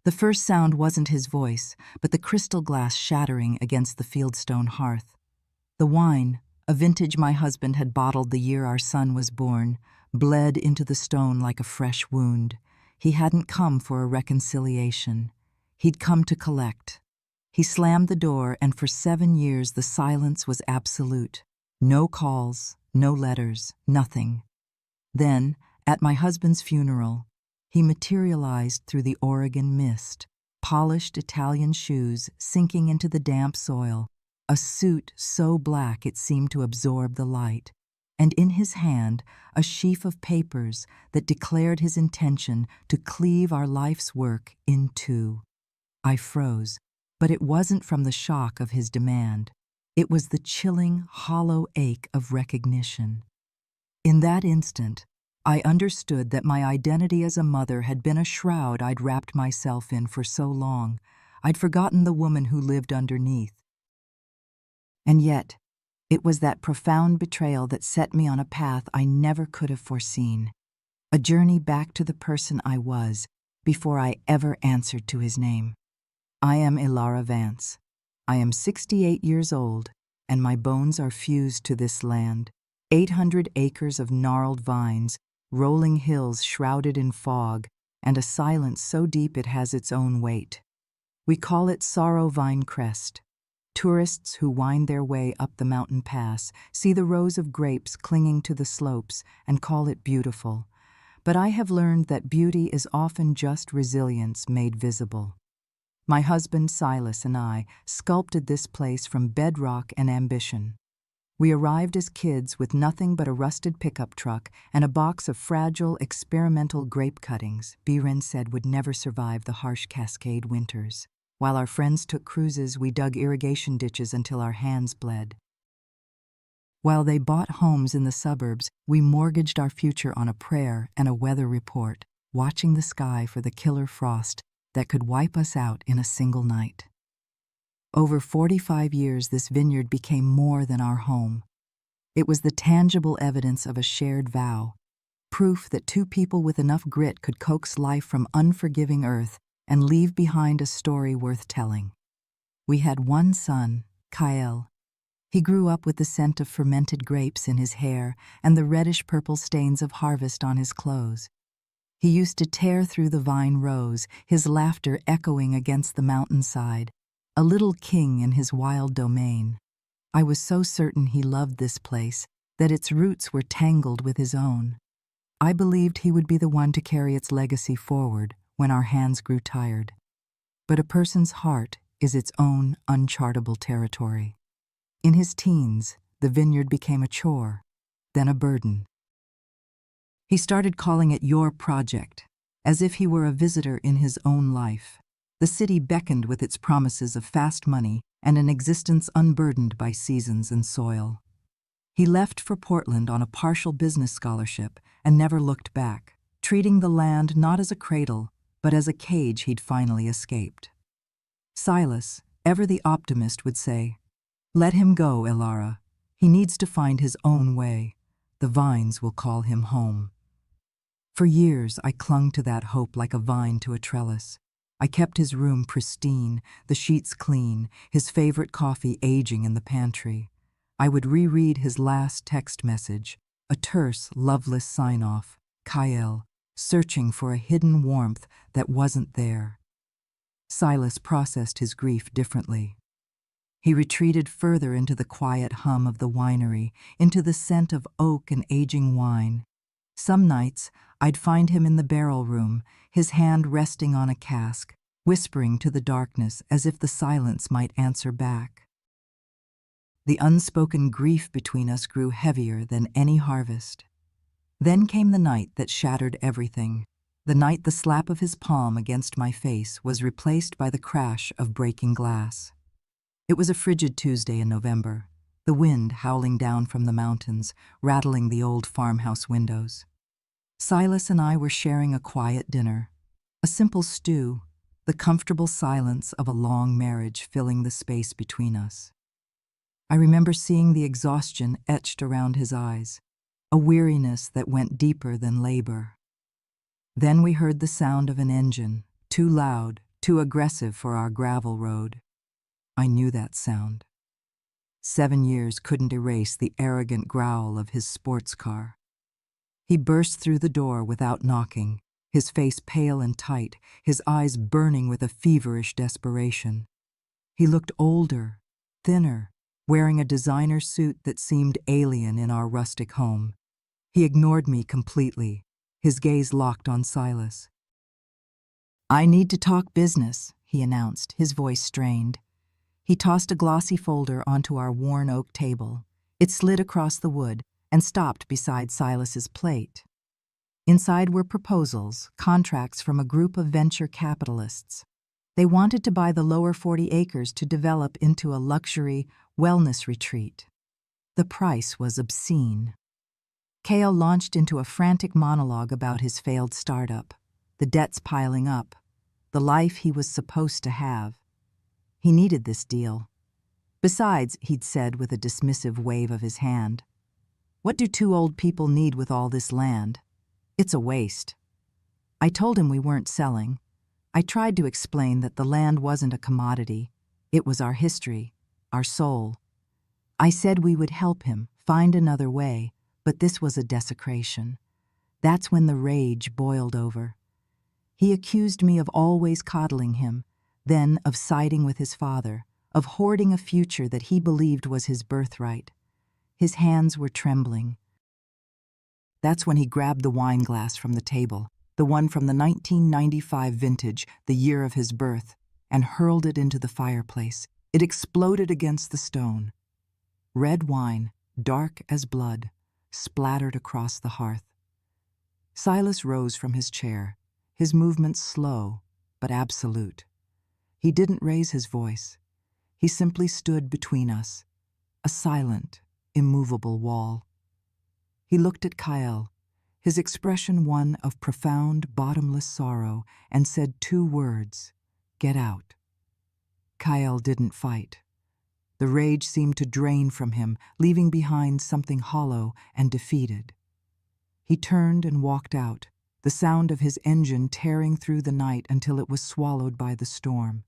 The first sound wasn't his voice, but the crystal glass shattering against the fieldstone hearth. The wine, a vintage my husband had bottled the year our son was born, bled into the stone like a fresh wound. He hadn't come for a reconciliation. He'd come to collect. He slammed the door, and for 7 years the silence was absolute. No calls, no letters, nothing. Then, at my husband's funeral, he materialized through the Oregon mist, polished Italian shoes sinking into the damp soil, a suit so black it seemed to absorb the light, and in his hand a sheaf of papers that declared his intention to cleave our life's work in two. I froze, but it wasn't from the shock of his demand. It was the chilling, hollow ache of recognition. In that instant, I understood that my identity as a mother had been a shroud I'd wrapped myself in for so long. I'd forgotten the woman who lived underneath. And yet, it was that profound betrayal that set me on a path I never could have foreseen, a journey back to the person I was before I ever answered to his name. I am Ilara Vance. I am 68 years old, and my bones are fused to this land. 800 acres of gnarled vines, rolling hills shrouded in fog, and a silence so deep it has its own weight. We call it Sorrow Vine Crest. Tourists who wind their way up the mountain pass see the rows of grapes clinging to the slopes and call it beautiful. But I have learned that beauty is often just resilience made visible. My husband Silas and I sculpted this place from bedrock and ambition. We arrived as kids with nothing but a rusted pickup truck and a box of fragile, experimental grape cuttings Biren said would never survive the harsh Cascade winters. While our friends took cruises, we dug irrigation ditches until our hands bled. While they bought homes in the suburbs, we mortgaged our future on a prayer and a weather report, watching the sky for the killer frost that could wipe us out in a single night. Over 45 years, this vineyard became more than our home. It was the tangible evidence of a shared vow, proof that two people with enough grit could coax life from unforgiving earth and leave behind a story worth telling. We had one son, Kyle. He grew up with the scent of fermented grapes in his hair and the reddish-purple stains of harvest on his clothes. He used to tear through the vine rows, his laughter echoing against the mountainside, a little king in his wild domain. I was so certain he loved this place, that its roots were tangled with his own. I believed he would be the one to carry its legacy forward when our hands grew tired. But a person's heart is its own unchartable territory. In his teens, the vineyard became a chore, then a burden. He started calling it your project, as if he were a visitor in his own life. The city beckoned with its promises of fast money and an existence unburdened by seasons and soil. He left for Portland on a partial business scholarship and never looked back, treating the land not as a cradle, but as a cage he'd finally escaped. Silas, ever the optimist, would say, "Let him go, Ilara. He needs to find his own way. The vines will call him home." For years, I clung to that hope like a vine to a trellis. I kept his room pristine, the sheets clean, his favorite coffee aging in the pantry. I would reread his last text message, a terse, loveless sign-off, Kyle, searching for a hidden warmth that wasn't there. Silas processed his grief differently. He retreated further into the quiet hum of the winery, into the scent of oak and aging wine. Some nights, I'd find him in the barrel room, his hand resting on a cask, whispering to the darkness as if the silence might answer back. The unspoken grief between us grew heavier than any harvest. Then came the night that shattered everything, the night the slap of his palm against my face was replaced by the crash of breaking glass. It was a frigid Tuesday in November, the wind howling down from the mountains, rattling the old farmhouse windows. Silas and I were sharing a quiet dinner, a simple stew, the comfortable silence of a long marriage filling the space between us. I remember seeing the exhaustion etched around his eyes, a weariness that went deeper than labor. Then we heard the sound of an engine, too loud, too aggressive for our gravel road. I knew that sound. 7 years couldn't erase the arrogant growl of his sports car. He burst through the door without knocking, his face pale and tight, his eyes burning with a feverish desperation. He looked older, thinner, wearing a designer suit that seemed alien in our rustic home. He ignored me completely, his gaze locked on Silas. "I need to talk business," he announced, his voice strained. He tossed a glossy folder onto our worn oak table. It slid across the wood and stopped beside Silas's plate. Inside were proposals, contracts from a group of venture capitalists. They wanted to buy the lower 40 acres to develop into a luxury wellness retreat. The price was obscene. Kale launched into a frantic monologue about his failed startup, the debts piling up, the life he was supposed to have. He needed this deal. Besides, he'd said with a dismissive wave of his hand, "What do 2 old people need with all this land? It's a waste." I told him we weren't selling. I tried to explain that the land wasn't a commodity. It was our history, our soul. I said we would help him find another way, but this was a desecration. That's when the rage boiled over. He accused me of always coddling him, then of siding with his father, of hoarding a future that he believed was his birthright. His hands were trembling. That's when he grabbed the wine glass from the table, the one from the 1995 vintage, the year of his birth, and hurled it into the fireplace. It exploded against the stone. Red wine, dark as blood, splattered across the hearth. Silas rose from his chair, his movements slow but absolute. He didn't raise his voice. He simply stood between us, a silent, immovable wall. He looked at Kyle, his expression one of profound, bottomless sorrow, and said 2 words, "Get out." Kyle didn't fight. The rage seemed to drain from him, leaving behind something hollow and defeated. He turned and walked out, the sound of his engine tearing through the night until it was swallowed by the storm.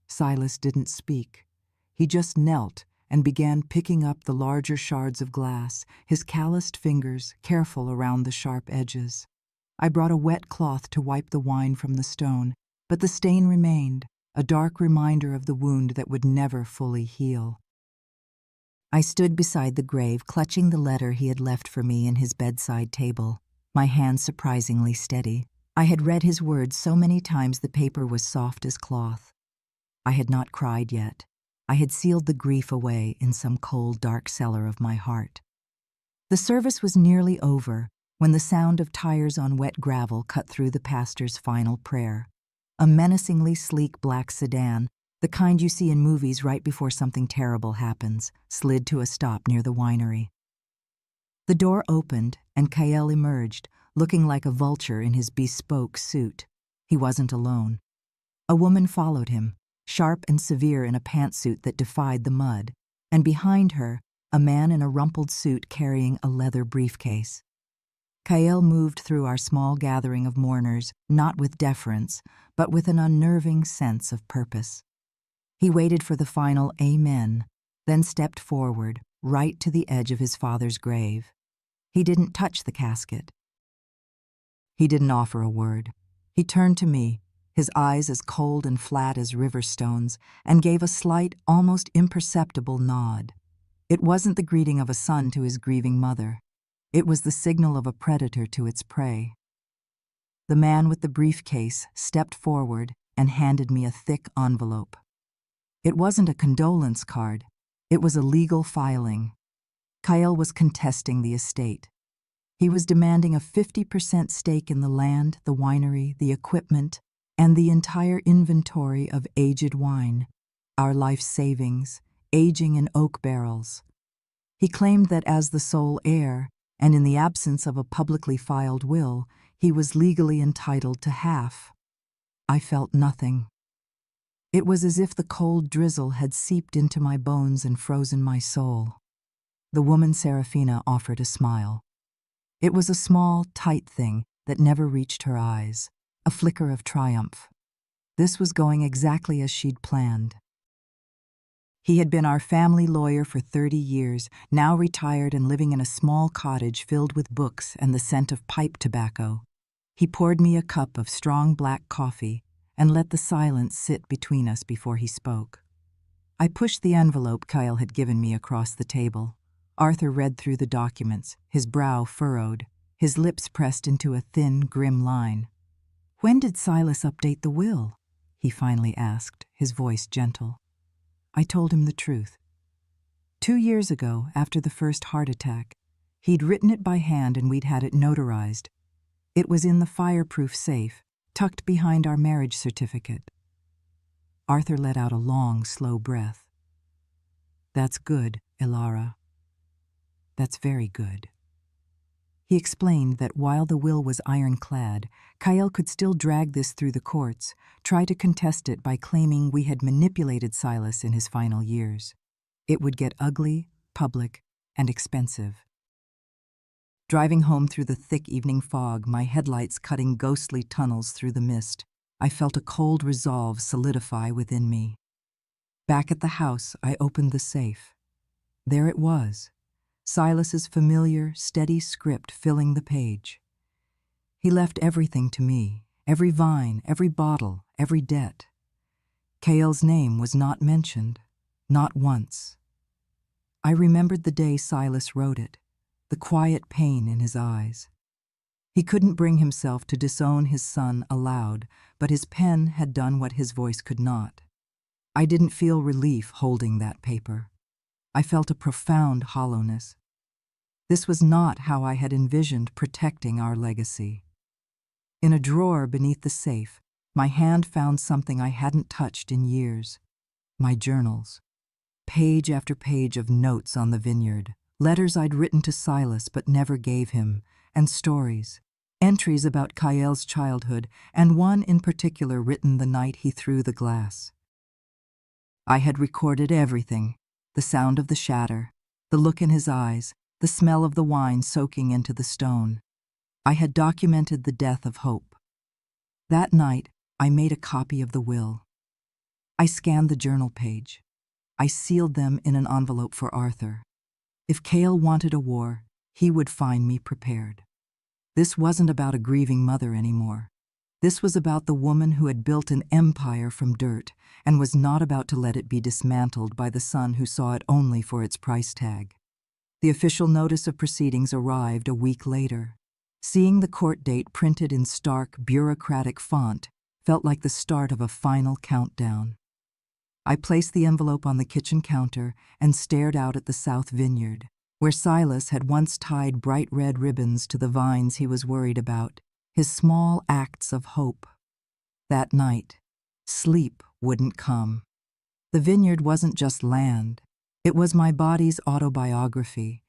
Silas didn't speak. He just knelt and began picking up the larger shards of glass, his calloused fingers careful around the sharp edges. I brought a wet cloth to wipe the wine from the stone, but the stain remained, a dark reminder of the wound that would never fully heal. I stood beside the grave, clutching the letter he had left for me in his bedside table, my hand surprisingly steady. I had read his words so many times the paper was soft as cloth. I had not cried yet. I had sealed the grief away in some cold, dark cellar of my heart. The service was nearly over when the sound of tires on wet gravel cut through the pastor's final prayer. A menacingly sleek black sedan, the kind you see in movies right before something terrible happens, slid to a stop near the winery. The door opened and Kyle emerged, looking like a vulture in his bespoke suit. He wasn't alone. A woman followed him, sharp and severe in a pantsuit that defied the mud, and behind her, a man in a rumpled suit carrying a leather briefcase. Kyle moved through our small gathering of mourners, not with deference, but with an unnerving sense of purpose. He waited for the final amen, then stepped forward, right to the edge of his father's grave. He didn't touch the casket. He didn't offer a word. He turned to me, his eyes as cold and flat as river stones, and gave a slight, almost imperceptible nod. It wasn't the greeting of a son to his grieving mother. It was the signal of a predator to its prey. The man with the briefcase stepped forward and handed me a thick envelope. It wasn't a condolence card. It was a legal filing. Kyle was contesting the estate. He was demanding a 50% stake in the land, the winery, the equipment, and the entire inventory of aged wine, our life savings, aging in oak barrels. He claimed that as the sole heir, and in the absence of a publicly filed will, he was legally entitled to half. I felt nothing. It was as if the cold drizzle had seeped into my bones and frozen my soul. The woman Serafina offered a smile. It was a small, tight thing that never reached her eyes, a flicker of triumph. This was going exactly as she'd planned. He had been our family lawyer for 30 years, now retired and living in a small cottage filled with books and the scent of pipe tobacco. He poured me a cup of strong black coffee and let the silence sit between us before he spoke. I pushed the envelope Kyle had given me across the table. Arthur read through the documents, his brow furrowed, his lips pressed into a thin, grim line. "When did Silas update the will?" he finally asked, his voice gentle. I told him the truth. 2 years ago, after the first heart attack, he'd written it by hand and we'd had it notarized. It was in the fireproof safe, tucked behind our marriage certificate. Arthur let out a long, slow breath. "That's good, Ilara. That's very good." He explained that while the will was ironclad, Kyle could still drag this through the courts, try to contest it by claiming we had manipulated Silas in his final years. It would get ugly, public, and expensive. Driving home through the thick evening fog, my headlights cutting ghostly tunnels through the mist, I felt a cold resolve solidify within me. Back at the house, I opened the safe. There it was, Silas's familiar, steady script filling the page. He left everything to me, every vine, every bottle, every debt. Cale's name was not mentioned, not once. I remembered the day Silas wrote it, the quiet pain in his eyes. He couldn't bring himself to disown his son aloud, but his pen had done what his voice could not. I didn't feel relief holding that paper. I felt a profound hollowness. This was not how I had envisioned protecting our legacy. In a drawer beneath the safe, my hand found something I hadn't touched in years. My journals. Page after page of notes on the vineyard, letters I'd written to Silas but never gave him, and stories. Entries about Kyle's childhood, and one in particular written the night he threw the glass. I had recorded everything, the sound of the shatter, the look in his eyes, the smell of the wine soaking into the stone. I had documented the death of hope. That night, I made a copy of the will. I scanned the journal page. I sealed them in an envelope for Arthur. If Cale wanted a war, he would find me prepared. This wasn't about a grieving mother anymore. This was about the woman who had built an empire from dirt and was not about to let it be dismantled by the son who saw it only for its price tag. The official notice of proceedings arrived a week later. Seeing the court date printed in stark, bureaucratic font felt like the start of a final countdown. I placed the envelope on the kitchen counter and stared out at the south vineyard, where Silas had once tied bright red ribbons to the vines he was worried about, his small acts of hope. That night, sleep wouldn't come. The vineyard wasn't just land. It was my body's autobiography.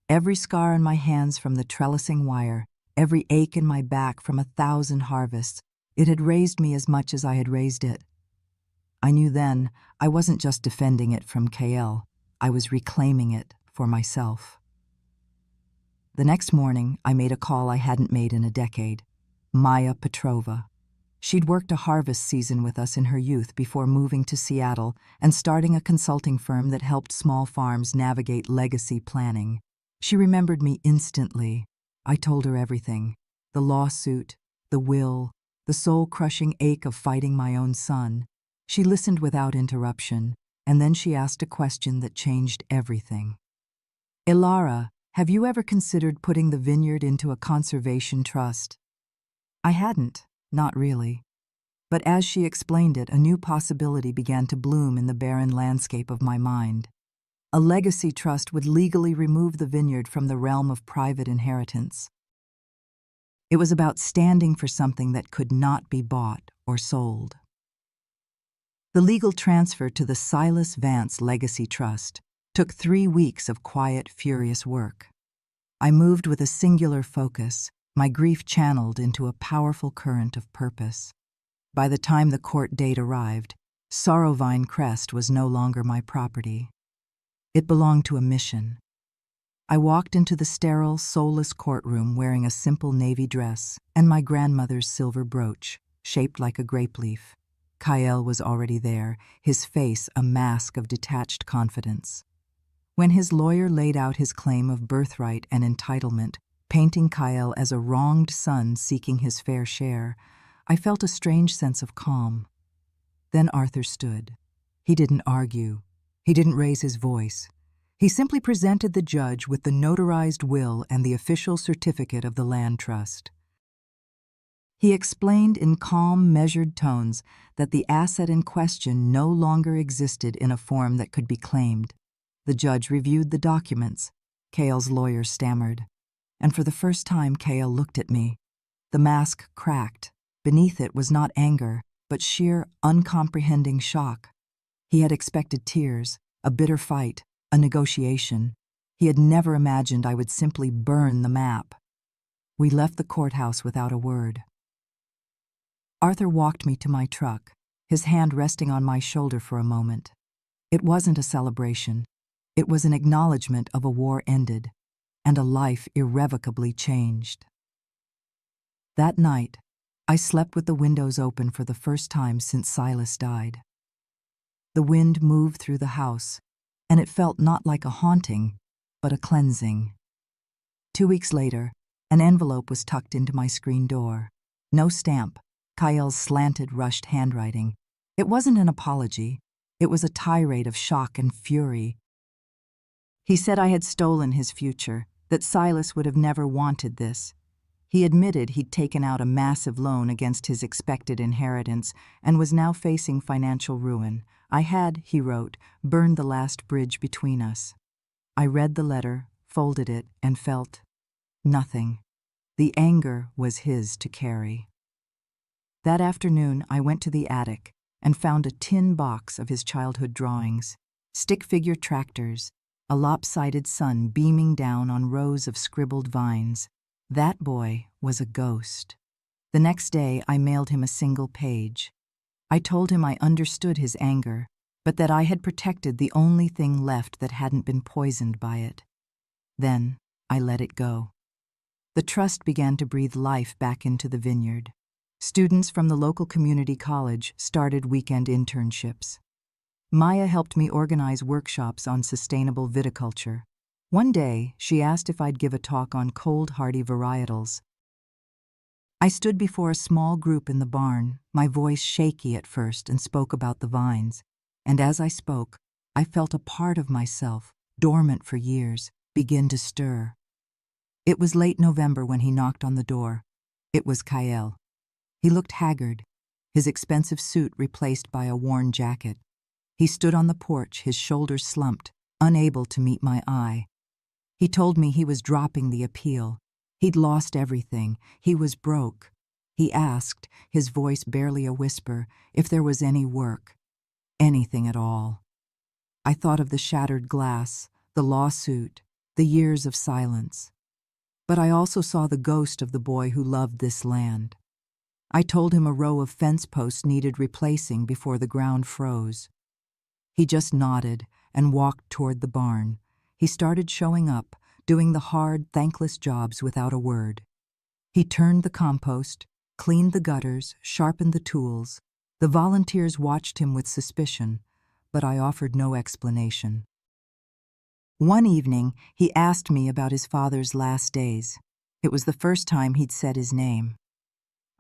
Every scar on my hands from the trellising wire, every ache in my back from 1,000 harvests, it had raised me as much as I had raised it. I knew then I wasn't just defending it from KL, I was reclaiming it for myself. The next morning, I made a call I hadn't made in a decade. Maya Petrova. She'd worked a harvest season with us in her youth before moving to Seattle and starting a consulting firm that helped small farms navigate legacy planning. She remembered me instantly. I told her everything. The lawsuit, the will, the soul-crushing ache of fighting my own son. She listened without interruption, and then she asked a question that changed everything. "Ilara, have you ever considered putting the vineyard into a conservation trust?" I hadn't, not really. But as she explained it, a new possibility began to bloom in the barren landscape of my mind. A legacy trust would legally remove the vineyard from the realm of private inheritance. It was about standing for something that could not be bought or sold. The legal transfer to the Silas Vance Legacy Trust took 3 weeks of quiet, furious work. I moved with a singular focus, my grief channeled into a powerful current of purpose. By the time the court date arrived, Sorrowvine Crest was no longer my property. It belonged to a mission. I walked into the sterile, soulless courtroom wearing a simple navy dress and my grandmother's silver brooch, shaped like a grape leaf. Kyle was already there, his face a mask of detached confidence. When his lawyer laid out his claim of birthright and entitlement, painting Kyle as a wronged son seeking his fair share, I felt a strange sense of calm. Then Arthur stood. He didn't argue. He didn't raise his voice. He simply presented the judge with the notarized will and the official certificate of the land trust. He explained in calm, measured tones that the asset in question no longer existed in a form that could be claimed. The judge reviewed the documents. Kyle's lawyer stammered. And for the first time, Kyle looked at me. The mask cracked. Beneath it was not anger, but sheer, uncomprehending shock. He had expected tears, a bitter fight, a negotiation. He had never imagined I would simply burn the map. We left the courthouse without a word. Arthur walked me to my truck, his hand resting on my shoulder for a moment. It wasn't a celebration. It was an acknowledgement of a war ended, and a life irrevocably changed. That night, I slept with the windows open for the first time since Silas died. The wind moved through the house, and it felt not like a haunting, but a cleansing. 2 weeks later, an envelope was tucked into my screen door. No stamp, Kyle's slanted, rushed handwriting. It wasn't an apology. It was a tirade of shock and fury. He said I had stolen his future, that Silas would have never wanted this. He admitted he'd taken out a massive loan against his expected inheritance and was now facing financial ruin. I had, he wrote, burned the last bridge between us. I read the letter, folded it, and felt nothing. The anger was his to carry. That afternoon, I went to the attic and found a tin box of his childhood drawings, stick-figure tractors, a lopsided sun beaming down on rows of scribbled vines. That boy was a ghost. The next day, I mailed him a single page. I told him I understood his anger, but that I had protected the only thing left that hadn't been poisoned by it. Then I let it go. The trust began to breathe life back into the vineyard. Students from the local community college started weekend internships. Maya helped me organize workshops on sustainable viticulture. One day, she asked if I'd give a talk on cold, hardy varietals. I stood before a small group in the barn, my voice shaky at first, and spoke about the vines. And as I spoke, I felt a part of myself, dormant for years, begin to stir. It was late November when he knocked on the door. It was Kyle. He looked haggard, his expensive suit replaced by a worn jacket. He stood on the porch, his shoulders slumped, unable to meet my eye. He told me he was dropping the appeal. He'd lost everything. He was broke. He asked, his voice barely a whisper, if there was any work. Anything at all. I thought of the shattered glass, the lawsuit, the years of silence. But I also saw the ghost of the boy who loved this land. I told him a row of fence posts needed replacing before the ground froze. He just nodded and walked toward the barn. He started showing up, doing the hard, thankless jobs without a word. He turned the compost, cleaned the gutters, sharpened the tools. The volunteers watched him with suspicion, but I offered no explanation. One evening, he asked me about his father's last days. It was the first time he'd said his name.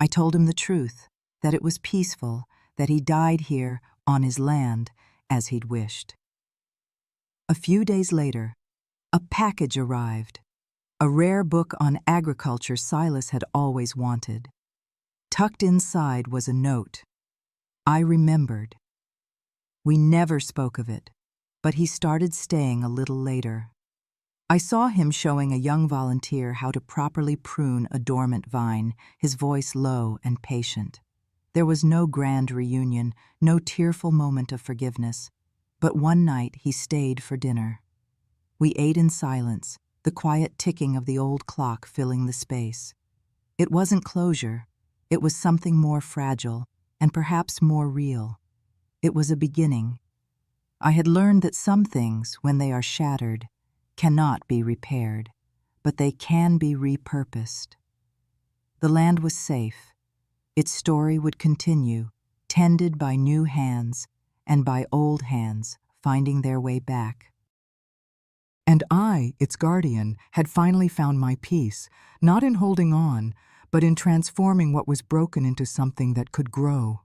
I told him the truth, that it was peaceful, that he died here, on his land, as he'd wished. A few days later, a package arrived, a rare book on agriculture Silas had always wanted. Tucked inside was a note. I remembered. We never spoke of it, but he started staying a little later. I saw him showing a young volunteer how to properly prune a dormant vine, his voice low and patient. There was no grand reunion, no tearful moment of forgiveness, but one night he stayed for dinner. We ate in silence, the quiet ticking of the old clock filling the space. It wasn't closure. It was something more fragile, and perhaps more real. It was a beginning. I had learned that some things, when they are shattered, cannot be repaired, but they can be repurposed. The land was safe. Its story would continue, tended by new hands and by old hands finding their way back. And I, its guardian, had finally found my peace, not in holding on, but in transforming what was broken into something that could grow.